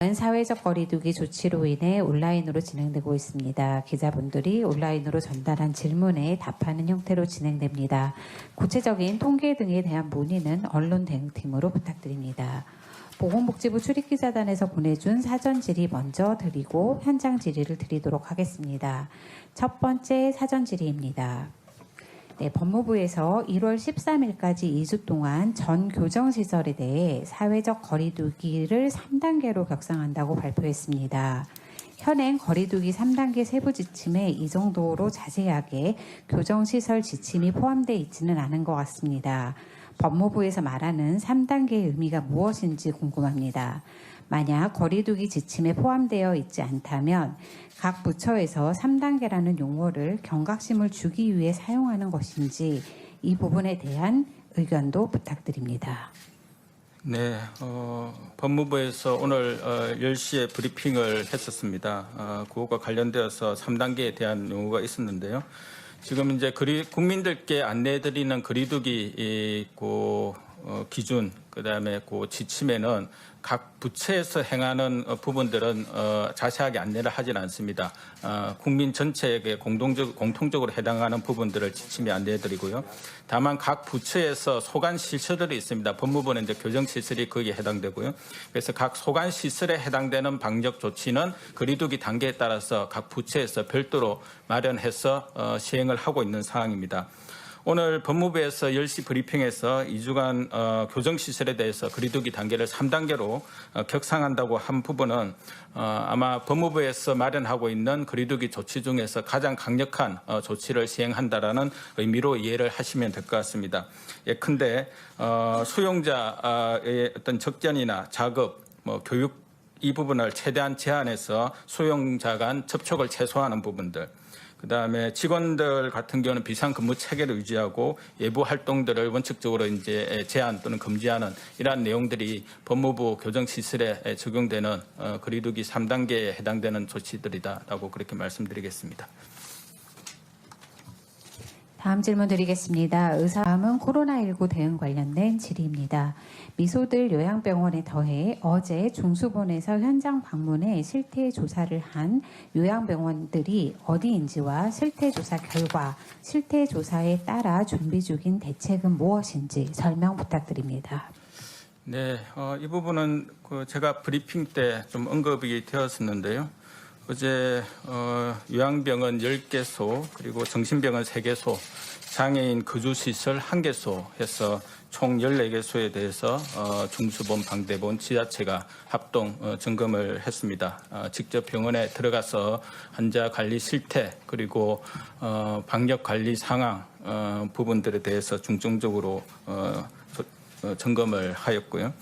사회적 거리두기 조치로 인해 온라인으로 진행되고 있습니다. 기자분들이 온라인으로 전달한 질문에 답하는 형태로 진행됩니다. 구체적인 통계 등에 대한 문의는 언론 대응팀으로 부탁드립니다. 보건복지부 출입기자단에서 보내준 사전 질의 먼저 드리고 현장 질의를 드리도록 하겠습니다. 첫 번째 사전 질의입니다. 법무부에서 1월 13일까지 2주 동안 전 교정시설에 대해 사회적 거리두기를 3단계로 격상한다고 발표했습니다. 현행 거리두기 3단계 세부 지침에 이 정도로 자세하게 교정시설 지침이 포함되어 있지는 않은 것 같습니다. 법무부에서 말하는 3단계의 의미가 무엇인지 궁금합니다. 만약 거리두기 지침에 포함되어 있지 않다면 각 부처에서 3단계라는 용어를 경각심을 주기 위해 사용하는 것인지 이 부분에 대한 의견도 부탁드립니다. 네, 법무부에서 오늘 10시에 브리핑을 했었습니다. 그것과 관련되어서 3단계에 대한 용어가 있었는데요. 지금 이제 국민들께 안내해드리는 거리두기 기준, 그다음에 그 지침에는 각 부처에서 행하는 부분들은 자세하게 안내를 하진 않습니다. 국민 전체에게 공통적으로 해당하는 부분들을 지침에 안내해드리고요. 다만 각 부처에서 소관 시설들이 있습니다. 법무부는 이제 교정시설이 거기에 해당되고요. 그래서 각 소관 시설에 해당되는 방역 조치는 거리두기 단계에 따라서 각 부처에서 별도로 마련해서 시행을 하고 있는 상황입니다. 오늘 법무부에서 10시 브리핑에서 2주간 교정시설에 대해서 거리두기 단계를 3단계로 격상한다고 한 부분은 아마 법무부에서 마련하고 있는 거리두기 조치 중에서 가장 강력한 조치를 시행한다라는 의미로 이해를 하시면 될 것 같습니다. 예컨대 수용자의 어떤 적전이나 작업, 교육 이 부분을 최대한 제한해서 수용자 간 접촉을 최소화하는 부분들, 그다음에 직원들 같은 경우는 비상근무 체계를 유지하고 외부 활동들을 원칙적으로 이제 제한 또는 금지하는 이러한 내용들이 법무부 교정시설에 적용되는 거리두기 3단계에 해당되는 조치들이다라고 그렇게 말씀드리겠습니다. 다음 질문 드리겠습니다. 다음은 코로나19 대응 관련된 질의입니다. 미소들 요양병원에 더해 어제 중수본에서 현장 방문해 실태조사를 한 요양병원들이 어디인지와 실태조사 결과, 실태조사에 따라 준비 중인 대책은 무엇인지 설명 부탁드립니다. 네, 이 부분은 제가 브리핑 때 좀 언급이 되었었는데요. 어제 요양병원 10개소, 그리고 정신병원 3개소, 장애인 거주시설 1개소 해서 총 14개소에 대해서 중수본, 방대본, 지자체가 합동 점검을 했습니다. 직접 병원에 들어가서 환자 관리 실태, 그리고 방역 관리 상황 부분들에 대해서 중점적으로 점검을 하였고요.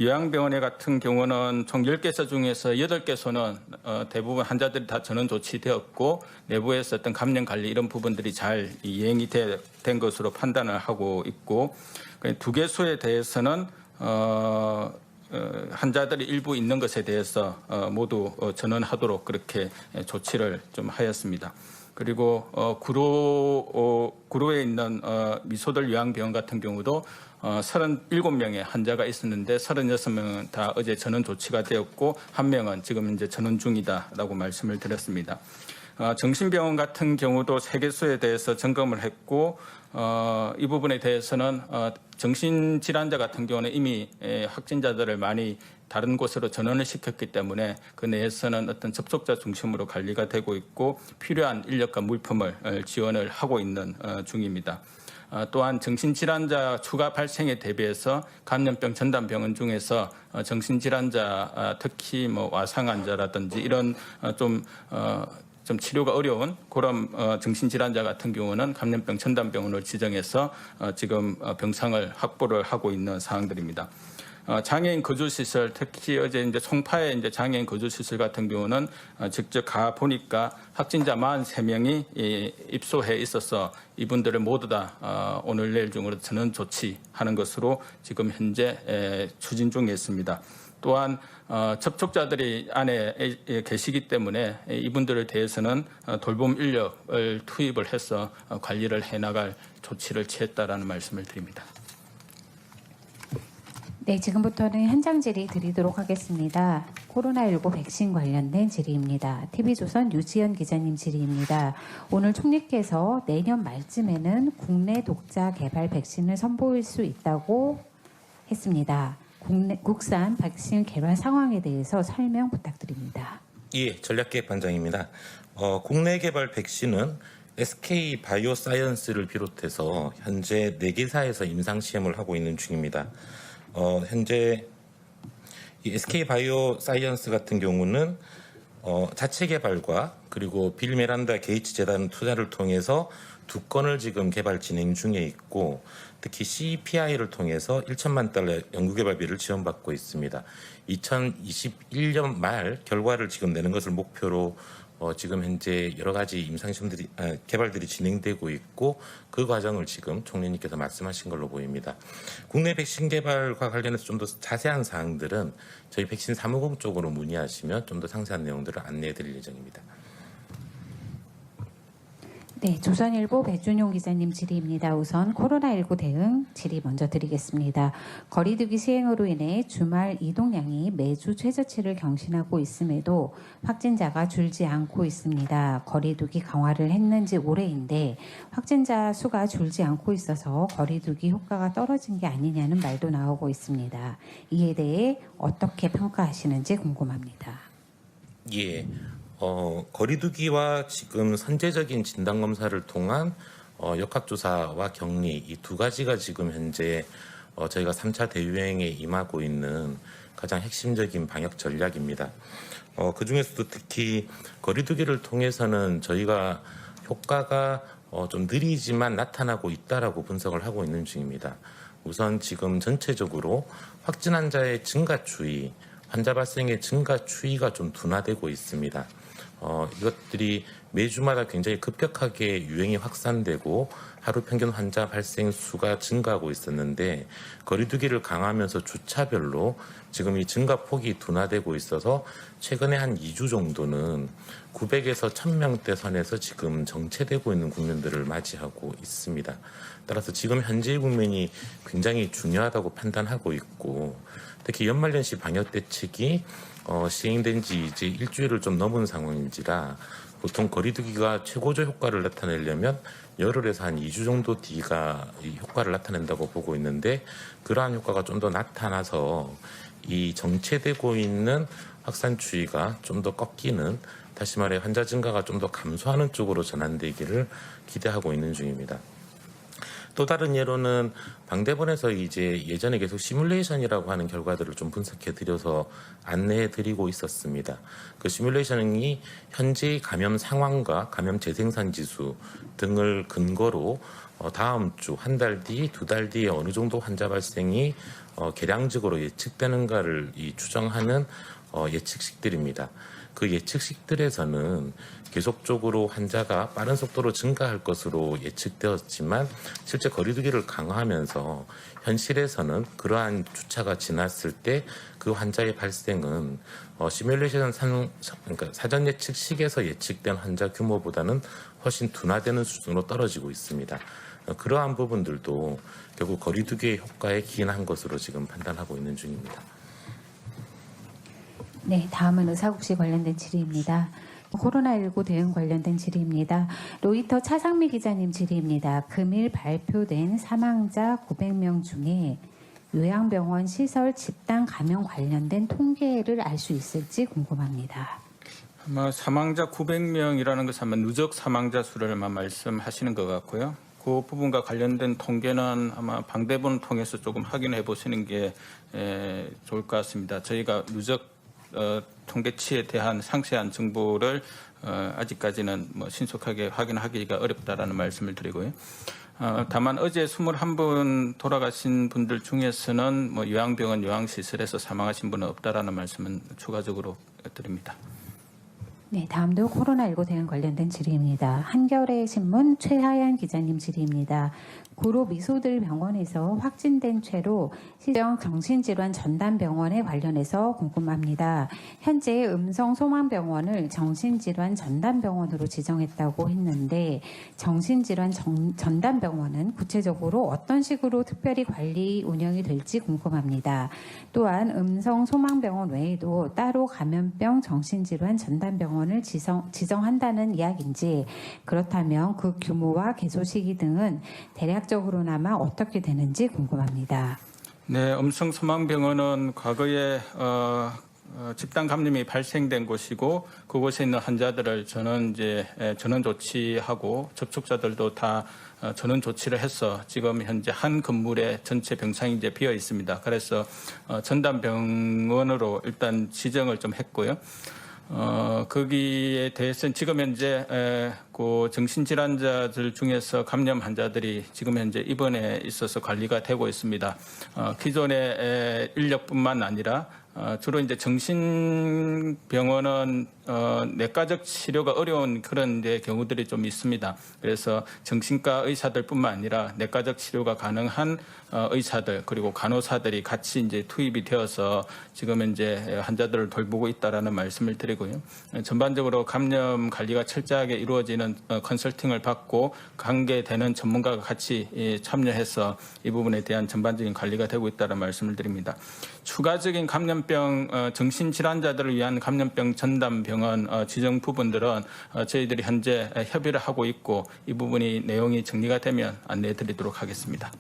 요양병원에 같은 경우는 총 10개소 중에서 8개소는 대부분 환자들이 다 전원 조치되었고 내부에서 어떤 감염 관리 이런 부분들이 잘 이행이 된 것으로 판단을 하고 있고, 2개소에 대해서는 환자들이 일부 있는 것에 대해서 모두 전원하도록 그렇게 조치를 좀 하였습니다. 그리고 구로에 있는 미소들 요양병원 같은 경우도 37명의 환자가 있었는데 36명은 다 어제 전원 조치가 되었고 1명은 지금 이제 전원 중이다라고 말씀을 드렸습니다. 정신병원 같은 경우도 3개소에 대해서 점검을 했고 이 부분에 대해서는 정신질환자 같은 경우는 이미 확진자들을 많이 다른 곳으로 전원을 시켰기 때문에 그 내에서는 어떤 접촉자 중심으로 관리가 되고 있고 필요한 인력과 물품을 지원을 하고 있는 중입니다. 또한 정신질환자 추가 발생에 대비해서 감염병 전담병원 중에서 정신질환자 특히 와상 환자라든지 이런 좀 치료가 어려운 그런 정신질환자 같은 경우는 감염병 전담병원을 지정해서 지금 병상을 확보를 하고 있는 사항들입니다. 장애인 거주시설, 특히 어제 이제 송파의 이제 장애인 거주시설 같은 경우는 직접 가 보니까 확진자 43명이 입소해 있어서 이분들을 모두 다 오늘 내일 중으로 전원 조치하는 것으로 지금 현재 추진 중에 있습니다. 또한 접촉자들이 안에 계시기 때문에 이분들에 대해서는 돌봄 인력을 투입을 해서 관리를 해나갈 조치를 취했다라는 말씀을 드립니다. 네, 지금부터는 현장 질의 드리도록 하겠습니다. 코로나19 백신 관련된 질의입니다. TV조선 유지연 기자님 질의입니다. 오늘 총리께서 내년 말쯤에는 국내 독자 개발 백신을 선보일 수 있다고 했습니다. 국산 백신 개발 상황에 대해서 설명 부탁드립니다. 예, 전략기획반장입니다. 국내 개발 백신은 SK 바이오사이언스를 비롯해서 현재 4개사에서 임상시험을 하고 있는 중입니다. 현재 이 SK 바이오사이언스 같은 경우는 자체 개발과 그리고 빌 메란다 게이츠 재단 투자를 통해서 2건을 지금 개발 진행 중에 있고, 특히 CEPI를 통해서 1천만 달러 연구개발비를 지원받고 있습니다. 2021년 말 결과를 지금 내는 것을 목표로 지금 현재 여러 가지 임상시험들이 개발들이 진행되고 있고, 그 과정을 지금 총리님께서 말씀하신 걸로 보입니다. 국내 백신 개발과 관련해서 좀 더 자세한 사항들은 저희 백신 사무국 쪽으로 문의하시면 좀 더 상세한 내용들을 안내해드릴 예정입니다. 네, 조선일보 배준용 기자님 질의입니다. 우선 코로나19 대응 질의 먼저 드리겠습니다. 거리두기 시행으로 인해 주말 이동량이 매주 최저치를 경신하고 있음에도 확진자가 줄지 않고 있습니다. 거리두기 강화를 했는지 올해인데 확진자 수가 줄지 않고 있어서 거리두기 효과가 떨어진 게 아니냐는 말도 나오고 있습니다. 이에 대해 어떻게 평가하시는지 궁금합니다. 예. 거리두기와 지금 선제적인 진단검사를 통한 역학조사와 격리, 이 두 가지가 지금 현재 저희가 3차 대유행에 임하고 있는 가장 핵심적인 방역 전략입니다. 그 중에서도 특히 거리두기를 통해서는 저희가 효과가 좀 느리지만 나타나고 있다라고 분석을 하고 있는 중입니다. 우선 지금 전체적으로 확진 환자의 증가 추이, 환자 발생의 증가 추이가 좀 둔화되고 있습니다. 이것들이 매주마다 굉장히 급격하게 유행이 확산되고 하루 평균 환자 발생 수가 증가하고 있었는데, 거리두기를 강화하면서 주차별로 지금 이 증가폭이 둔화되고 있어서 최근에 한 2주 정도는 900에서 1000명대 선에서 지금 정체되고 있는 국면들을 맞이하고 있습니다. 따라서 지금 현재의 국면이 굉장히 중요하다고 판단하고 있고, 특히 연말연시 방역 대책이 시행된 지 이제 일주일을 좀 넘은 상황인지라 보통 거리두기가 최고조 효과를 나타내려면 열흘에서 한 2주 정도 뒤가 이 효과를 나타낸다고 보고 있는데, 그러한 효과가 좀 더 나타나서 이 정체되고 있는 확산 추이가 좀 더 꺾이는, 다시 말해 환자 증가가 좀 더 감소하는 쪽으로 전환되기를 기대하고 있는 중입니다. 또 다른 예로는 방대본에서 이제 예전에 계속 시뮬레이션이라고 하는 결과들을 좀 분석해 드려서 안내해 드리고 있었습니다. 그 시뮬레이션이 현재의 감염 상황과 감염 재생산 지수 등을 근거로 다음 주, 한 달 뒤, 2달 뒤에 어느 정도 환자 발생이 계량적으로 예측되는가를 추정하는 예측식들입니다. 그 예측식들에서는 계속적으로 환자가 빠른 속도로 증가할 것으로 예측되었지만, 실제 거리두기를 강화하면서 현실에서는 그러한 주차가 지났을 때 그 환자의 발생은 시뮬레이션 그러니까 사전 예측식에서 예측된 환자 규모보다는 훨씬 둔화되는 수준으로 떨어지고 있습니다. 그러한 부분들도 결국 거리두기의 효과에 기인한 것으로 지금 판단하고 있는 중입니다. 네, 다음은 의사국시 관련된 질의입니다. 코로나19 대응 관련된 질의입니다. 로이터 차상미 기자님 질의입니다. 금일 발표된 사망자 900명 중에 요양병원 시설 집단 감염 관련된 통계를 알 수 있을지 궁금합니다. 아마 사망자 900명이라는 것은 아마 누적 사망자 수를 아마 말씀하시는 것 같고요. 그 부분과 관련된 통계는 아마 방대본을 통해서 조금 확인해 보시는 게 좋을 것 같습니다. 저희가 누적 통계치에 대한 상세한 정보를 아직까지는 신속하게 확인하기가 어렵다라는 말씀을 드리고요. 다만 어제 21분 돌아가신 분들 중에서는 요양병원 요양시설에서 사망하신 분은 없다라는 말씀은 추가적으로 드립니다. 네, 다음도 코로나19 대응 관련된 질의입니다. 한겨레 신문 최하연 기자님 질의입니다. 고로 미소들 병원에서 확진된 채로 시정 정신질환 전담병원에 관련해서 궁금합니다. 현재 음성소망병원을 정신질환 전담병원으로 지정했다고 했는데 정신질환 전담병원은 구체적으로 어떤 식으로 특별히 관리 운영이 될지 궁금합니다. 또한 음성소망병원 외에도 따로 감염병 정신질환 전담병원을 지정한다는 이야기인지 그렇다면 그 규모와 개소 시기 등은 대략적으로나마 어떻게 되는지 궁금합니다. 네, 음성소망병원은 과거에 집단 감염이 발생된 곳이고 그곳에 있는 환자들을 저는 조치하고 접촉자들도 다 전원 조치를 해서 지금 현재 한 건물에 전체 병상이 이제 비어 있습니다. 그래서 전담병원으로 일단 지정을 좀 했고요. 거기에 대해서는 지금 현재 그 정신질환자들 중에서 감염 환자들이 지금 현재 입원에 있어서 관리가 되고 있습니다. 기존의 인력뿐만 아니라 주로 이제 정신병원은 내과적 치료가 어려운 그런 경우들이 좀 있습니다. 그래서 정신과 의사들뿐만 아니라 내과적 치료가 가능한 의사들 그리고 간호사들이 같이 이제 투입이 되어서 지금 현재 환자들을 돌보고 있다라는 말씀을 드리고요. 전반적으로 감염 관리가 철저하게 이루어지는 컨설팅을 받고 관계되는 전문가가 같이 참여해서 이 부분에 대한 전반적인 관리가 되고 있다는 말씀을 드립니다. 추가적인 감염병 정신질환자들을 위한 감염병 전담병원 지정 부분들은 저희들이 현재 협의를 하고 있고 이 부분이 내용이 정리가 되면 안내해 드리도록 하겠습니다.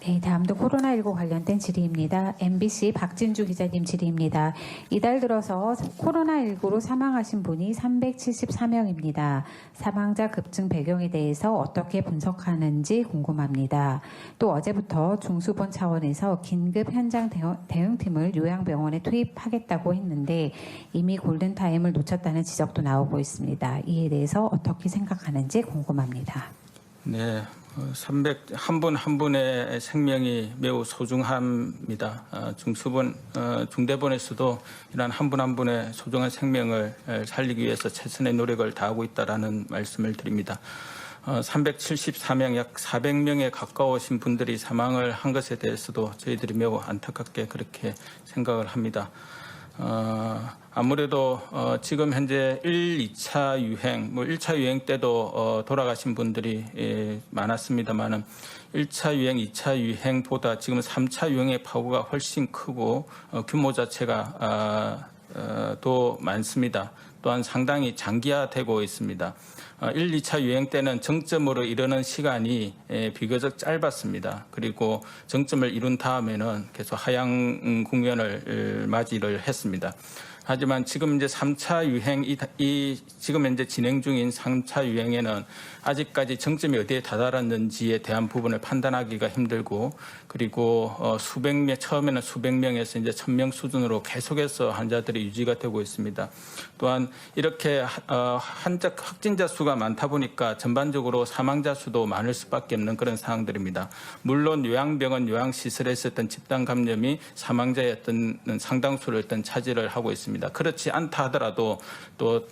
네, 다음도 코로나19 관련된 질의입니다. MBC 박진주 기자님 질의입니다. 이달 들어서 코로나19로 사망하신 분이 374명입니다. 사망자 급증 배경에 대해서 어떻게 분석하는지 궁금합니다. 또 어제부터 중수본 차원에서 긴급 현장 대응팀을 요양병원에 투입하겠다고 했는데 이미 골든타임을 놓쳤다는 지적도 나오고 있습니다. 이에 대해서 어떻게 생각하는지 궁금합니다. 네. 한 분 한 분의 생명이 매우 소중합니다. 중수본, 중대본에서도 이런 한 분 한 분의 소중한 생명을 살리기 위해서 최선의 노력을 다하고 있다라는 말씀을 드립니다. 374명, 약 400명에 가까우신 분들이 사망을 한 것에 대해서도 저희들이 매우 안타깝게 그렇게 생각을 합니다. 아무래도 지금 현재 2차 유행, 1차 유행 때도 돌아가신 분들이 많았습니다만은 1차 유행, 2차 유행보다 지금 3차 유행의 파고가 훨씬 크고 규모 자체가 더 많습니다. 또한 상당히 장기화되고 있습니다. 1, 2차 유행 때는 정점으로 이르는 시간이 비교적 짧았습니다. 그리고 정점을 이룬 다음에는 계속 하향 국면을 맞이를 했습니다. 하지만 지금 이제 3차 유행, 지금 현재 진행 중인 3차 유행에는 아직까지 정점이 어디에 다다랐는지에 대한 부분을 판단하기가 힘들고 그리고 처음에는 수백 명에서 이제 1000명 수준으로 계속해서 환자들이 유지가 되고 있습니다. 또한 이렇게 확진자 수가 많다 보니까 전반적으로 사망자 수도 많을 수밖에 없는 그런 상황들입니다. 물론 요양병원, 요양시설에 있었던 집단 감염이 사망자의 어떤 상당수를 일단 차지를 하고 있습니다. 그렇지 않다 하더라도 또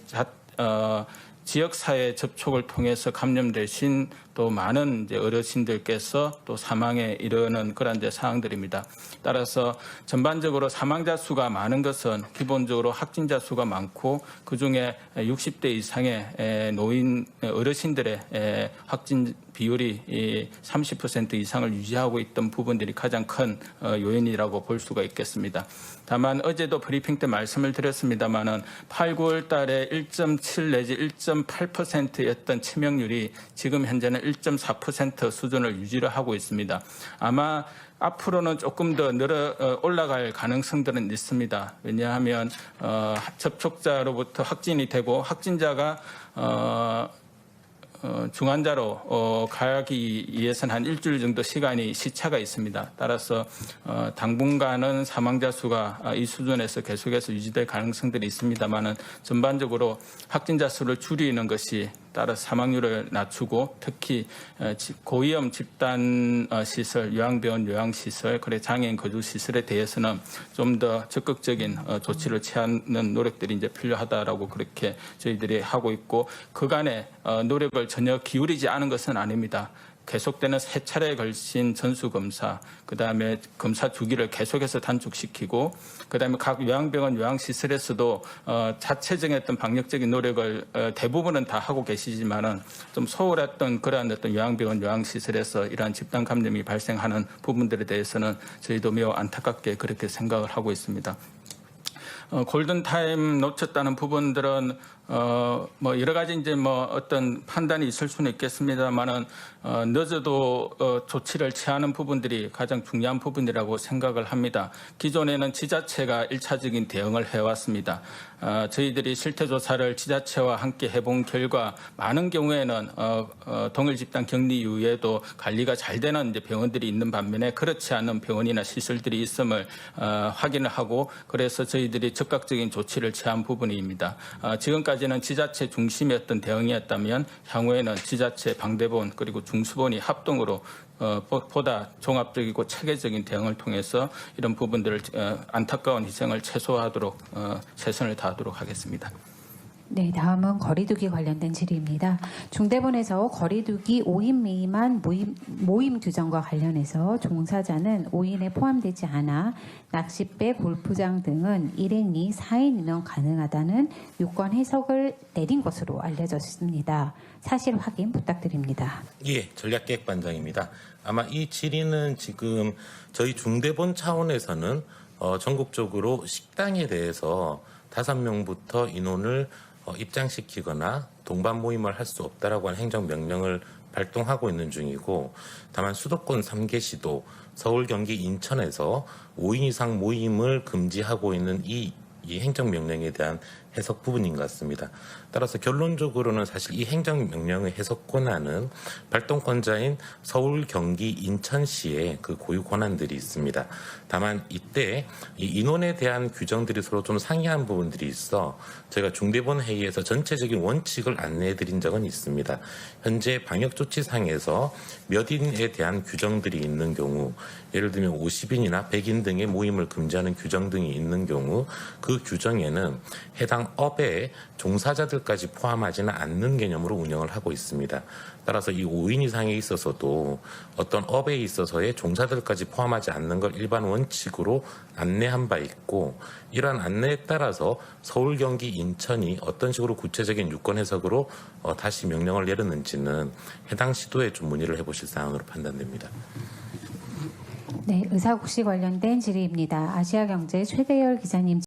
지역사회 접촉을 통해서 감염되신 또 많은 이제 어르신들께서 또 사망에 이르는 그런 이제 상황들입니다. 따라서 전반적으로 사망자 수가 많은 것은 기본적으로 확진자 수가 많고 그중에 60대 이상의 노인 어르신들의 확진 비율이 30% 이상을 유지하고 있던 부분들이 가장 큰 요인이라고 볼 수가 있겠습니다. 다만 어제도 브리핑 때 말씀을 드렸습니다마는 8, 9월 달에 1.7 내지 1.8%였던 치명률이 지금 현재는 1.4% 수준을 유지를 하고 있습니다. 아마 앞으로는 조금 더 올라갈 가능성들은 있습니다. 왜냐하면 접촉자로부터 확진이 되고 확진자가 중환자로 가기 위해서는 한 일주일 정도 시차가 있습니다. 따라서 당분간은 사망자 수가 이 수준에서 계속해서 유지될 가능성들이 있습니다만은 전반적으로 확진자 수를 줄이는 것이 따라 사망률을 낮추고 특히 고위험 집단 시설, 요양병원, 요양시설, 그래 장애인 거주 시설에 대해서는 좀 더 적극적인 조치를 취하는 노력들이 이제 필요하다라고 그렇게 저희들이 하고 있고 그간의 노력을 전혀 기울이지 않은 것은 아닙니다. 계속되는 세 차례에 걸친 전수검사, 그다음에 검사 주기를 계속해서 단축시키고, 그다음에 각 요양병원 요양시설에서도 자체적인 어떤 방역적인 노력을 대부분은 다 하고 계시지만은 좀 소홀했던 그러한 어떤 요양병원 요양시설에서 이러한 집단 감염이 발생하는 부분들에 대해서는 저희도 매우 안타깝게 그렇게 생각을 하고 있습니다. 골든타임 놓쳤다는 부분들은 뭐 여러 가지 이제 뭐 어떤 판단이 있을 수는 있겠습니다만은 늦어도 조치를 취하는 부분들이 가장 중요한 부분이라고 생각을 합니다. 기존에는 지자체가 1차적인 대응을 해왔습니다. 저희들이 실태조사를 지자체와 함께 해본 결과 많은 경우에는 동일 집단 격리 이후에도 관리가 잘 되는 이제 병원들이 있는 반면에 그렇지 않은 병원이나 시설들이 있음을 확인을 하고, 그래서 저희들이 적극적인 조치를 취한 부분입니다. 지금까지는 지자체 중심이었던 대응이었다면 향후에는 지자체, 방대본 그리고 중수본이 합동으로 보다 종합적이고 체계적인 대응을 통해서 이런 부분들을 안타까운 희생을 최소화하도록 최선을 다하도록 하겠습니다. 네, 다음은 거리두기 관련된 질의입니다. 중대본에서 거리두기 5인 미만 모임 규정과 관련해서 종사자는 5인에 포함되지 않아 낚싯배, 골프장 등은 1인이 4인 인원 가능하다는 유권 해석을 내린 것으로 알려졌습니다. 사실 확인 부탁드립니다. 예, 전략기획반장입니다. 아마 이 질의는 지금 저희 중대본 차원에서는 전국적으로 식당에 대해서 5명부터 인원을 입장시키거나 동반 모임을 할 수 없다라고 하는 행정명령을 발동하고 있는 중이고, 다만 수도권 3개 시도, 서울, 경기, 인천에서 5인 이상 모임을 금지하고 있는 이 행정명령에 대한 해석 부분인 것 같습니다. 따라서 결론적으로는 사실 이 행정명령의 해석 권한은 발동권자인 서울, 경기, 인천시의 그 고유 권한들이 있습니다. 다만 이때 이 인원에 대한 규정들이 서로 좀 상이한 부분들이 있어 저희가 중대본 회의에서 전체적인 원칙을 안내해드린 적은 있습니다. 현재 방역조치상에서 몇 인에 대한 규정들이 있는 경우, 예를 들면 50인이나 100인 등의 모임을 금지하는 규정 등이 있는 경우 그 규정에는 해당 업에 종사자들까지 포함하지는 않는 개념으로 운영을 하고 있습니다. 따라서 이 5인 이상에 있어서도 어떤 업에 있어서의 종사들까지 포함하지 않는 걸 일반 원칙으로 안내한 바 있고, 이러한 안내에 따라서 서울, 경기, 인천이 어떤 식으로 구체적인 유권 해석으로 다시 명령을 내렸는지는 해당 시도에 좀 문의를 해보실 사항으로 판단됩니다. 네, 의사국시 관련된 질의입니다. 아시아경제 최대열 기자님